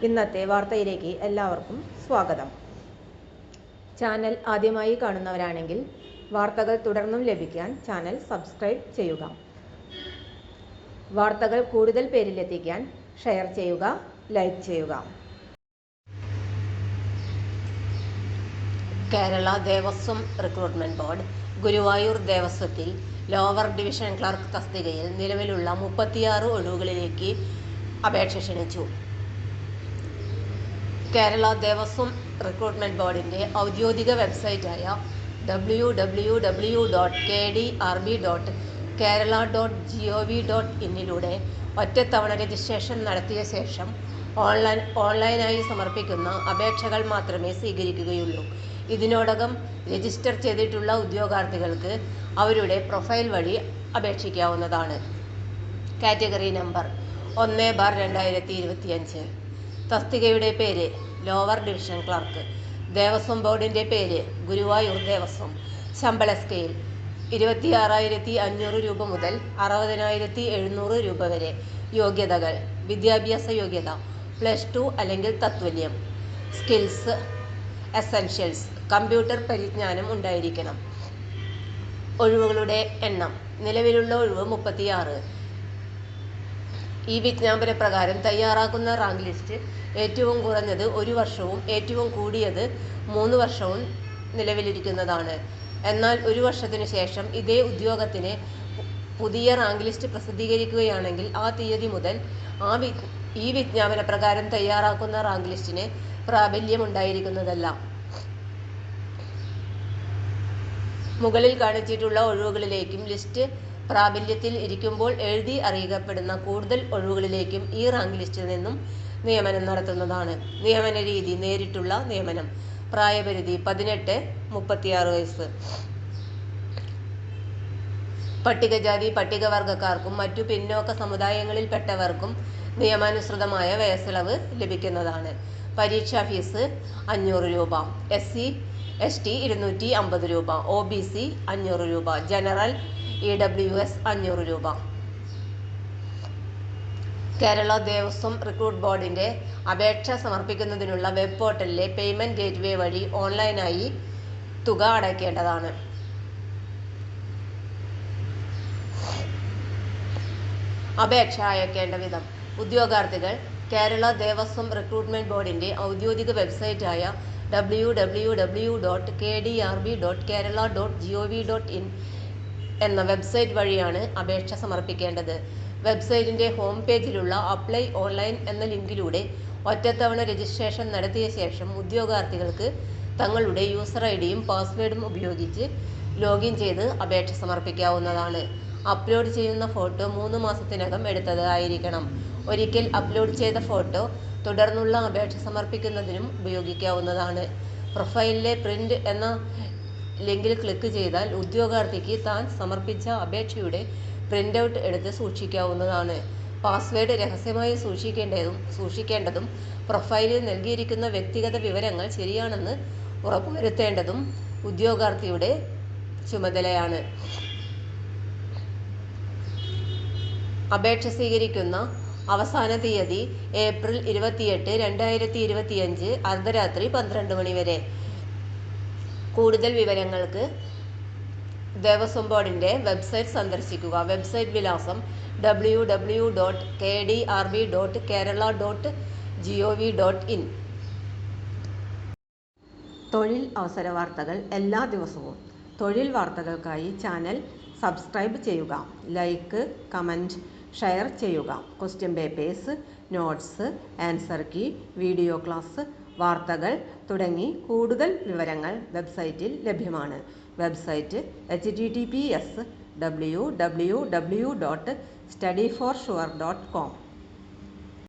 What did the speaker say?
ഇന്നത്തെ വാർത്തയിലേക്ക് എല്ലാവർക്കും സ്വാഗതം. ചാനൽ ആദ്യമായി കാണുന്നവരാണെങ്കിൽ വാർത്തകൾ തുടർന്നും ലഭിക്കാൻ ചാനൽ സബ്സ്ക്രൈബ് ചെയ്യുക. വാർത്തകൾ കൂടുതൽ പേരിലെത്തിക്കാൻ ഷെയർ ചെയ്യുക, ലൈക്ക് ചെയ്യുക. കേരള ദേവസ്വം റിക്രൂട്ട്മെന്റ് ബോർഡ് ഗുരുവായൂർ ദേവസ്വത്തിൽ ലോവർ ഡിവിഷൻ ക്ലർക്ക് തസ്തികയിൽ നിലവിലുള്ള 36 ഒഴിവുകളിലേക്ക് അപേക്ഷ ക്ഷണിച്ചു. കേരള ദേവസ്വം റിക്രൂട്ട്മെന്റ് ബോർഡിന്റെ ഔദ്യോഗിക വെബ്സൈറ്റായ www.kdrb.kerala.gov.in ഒറ്റത്തവണ രജിസ്ട്രേഷൻ നടത്തിയ ശേഷം ഓൺലൈനായി സമർപ്പിക്കുന്ന അപേക്ഷകൾ മാത്രമേ സ്വീകരിക്കുകയുള്ളൂ. ഇതിനോടകം രജിസ്റ്റർ ചെയ്തിട്ടുള്ള ഉദ്യോഗാർത്ഥികൾക്ക് അവരുടെ പ്രൊഫൈൽ വഴി അപേക്ഷിക്കാവുന്നതാണ്. Category number 1/2025. തസ്തികയുടെ പേര് ലോവർ ഡിവിഷൻ ക്ലർക്ക്. ദേവസ്വം ബോർഡിന്റെ പേര് ഗുരുവായൂർ ദേവസ്വം. ശമ്പള സ്കെയിൽ 26,500 രൂപ മുതൽ 60,700 രൂപ വരെ. യോഗ്യതകൾ: വിദ്യാഭ്യാസ യോഗ്യത +2 അല്ലെങ്കിൽ തത്തുല്യം. സ്കിൽസ് എസൻഷ്യൽസ്: കമ്പ്യൂട്ടർ പരിജ്ഞാനം ഉണ്ടായിരിക്കണം. ഒഴിവുകളുടെ എണ്ണം: നിലവിലുള്ള ഒഴിവ് 36. ഈ വിജ്ഞാപന പ്രകാരം തയ്യാറാക്കുന്ന റാങ്ക് ലിസ്റ്റ് ഏറ്റവും കുറഞ്ഞത് 1 വർഷവും ഏറ്റവും കൂടിയത് 3 വർഷവും നിലവിലിരിക്കുന്നതാണ്. എന്നാൽ 1 വർഷത്തിനു ശേഷം ഇതേ ഉദ്യോഗത്തിന് പുതിയ റാങ്ക് ലിസ്റ്റ് പ്രസിദ്ധീകരിക്കുകയാണെങ്കിൽ ആ തീയതി മുതൽ ഈ വിജ്ഞാപന പ്രകാരം തയ്യാറാക്കുന്ന റാങ്ക് ലിസ്റ്റിന് പ്രാബല്യമുണ്ടായിരിക്കുന്നതല്ല. മുകളിൽ കാണിച്ചിട്ടുള്ള ഒഴിവുകളിലേക്കും ലിസ്റ്റ് പ്രാബല്യത്തിൽ ഇരിക്കുമ്പോൾ എഴുതി അറിയിക്കപ്പെടുന്ന കൂടുതൽ ഒഴിവുകളിലേക്കും ഈ റാങ്ക് ലിസ്റ്റിൽ നിന്നും നിയമനം നടത്തുന്നതാണ്. നിയമന രീതി: നേരിട്ടുള്ള നിയമനം. പ്രായപരിധി 18-36 വയസ്സ്. പട്ടികജാതി പട്ടികവർഗക്കാർക്കും മറ്റു പിന്നോക്ക സമുദായങ്ങളിൽപ്പെട്ടവർക്കും നിയമാനുസൃതമായ വയസ്സിളവ് ലഭിക്കുന്നതാണ്. പരീക്ഷാ ഫീസ് 500 രൂപ. SC/ST 250 രൂപ. OBC 500 രൂപ. ജനറൽ EWS 500 രൂപ. കേരള ദേവസ്വം റിക്രൂട്ട് ബോർഡിന്റെ അപേക്ഷ സമർപ്പിക്കുന്നതിനുള്ള വെബ് പോർട്ടലിലെ പേയ്മെന്റ് ഗേറ്റ്വേ വഴി ഓൺലൈനായി തുക അടയ്ക്കേണ്ടതാണ്. അപേക്ഷ അയക്കേണ്ട വിധം: ഉദ്യോഗാർത്ഥികൾ കേരള ദേവസ്വം റിക്രൂട്ട്മെന്റ് ബോർഡിന്റെ ഔദ്യോഗിക വെബ്സൈറ്റായ www.kdrb.kerala.gov.in എന്ന വെബ്സൈറ്റ് വഴിയാണ് അപേക്ഷ സമർപ്പിക്കേണ്ടത്. വെബ്സൈറ്റിന്റെ ഹോം പേജിലുള്ള അപ്ലൈ ഓൺലൈൻ എന്ന ലിങ്കിലൂടെ ഒറ്റത്തവണ രജിസ്ട്രേഷൻ നടത്തിയ ശേഷം ഉദ്യോഗാർത്ഥികൾക്ക് തങ്ങളുടെ യൂസർ ഐഡിയും പാസ്വേഡും ഉപയോഗിച്ച് ലോഗിൻ ചെയ്ത് അപേക്ഷ സമർപ്പിക്കാവുന്നതാണ്. അപ്ലോഡ് ചെയ്യുന്ന ഫോട്ടോ 3 മാസത്തിനകം എടുത്തത് ആയിരിക്കണം. ഒരിക്കൽ അപ്ലോഡ് ചെയ്ത ഫോട്ടോ തുടർന്നുള്ള അപേക്ഷ സമർപ്പിക്കുന്നതിനും ഉപയോഗിക്കാവുന്നതാണ്. പ്രൊഫൈലിലെ പ്രിന്റ് എന്ന ലിങ്കിൽ ക്ലിക്ക് ചെയ്താൽ ഉദ്യോഗാർത്ഥിക്ക് താൻ സമർപ്പിച്ച അപേക്ഷയുടെ പ്രിന്റൗട്ട് എടുത്ത് സൂക്ഷിക്കാവുന്നതാണ്. പാസ്വേഡ് രഹസ്യമായി സൂക്ഷിക്കേണ്ടതും പ്രൊഫൈലിൽ നൽകിയിരിക്കുന്ന വ്യക്തിഗത വിവരങ്ങൾ ശരിയാണെന്ന് ഉറപ്പുവരുത്തേണ്ടതും ഉദ്യോഗാർത്ഥിയുടെ ചുമതലയാണ്. അപേക്ഷ സ്വീകരിക്കുന്ന അവസാന തീയതി ഏപ്രിൽ 28, 2025 അർദ്ധരാത്രി 12 മണി വരെ. കൂടുതൽ വിവരങ്ങൾക്ക് ദേവസ്വം ബോർഡിന്റെ വെബ്സൈറ്റ് സന്ദർശിക്കുക. വെബ്സൈറ്റ് വിലാസം www.kdrb.kerala.gov.in. തൊഴിൽ അവസര വാർത്തകൾ എല്ലാ ദിവസവും. തൊഴിൽ വാർത്തകൾക്കായി ചാനൽ സബ്സ്ക്രൈബ് ചെയ്യുക. ലൈക്ക്, കമന്റ്, ഷെയർ ചെയ്യുക. Question papers, notes, answer key, video class, വാർത്തകൾ തുടങ്ങി കൂടുതൽ വിവരങ്ങൾ വെബ്സൈറ്റിൽ ലഭ്യമാണ്. Website https://www.studyforsure.com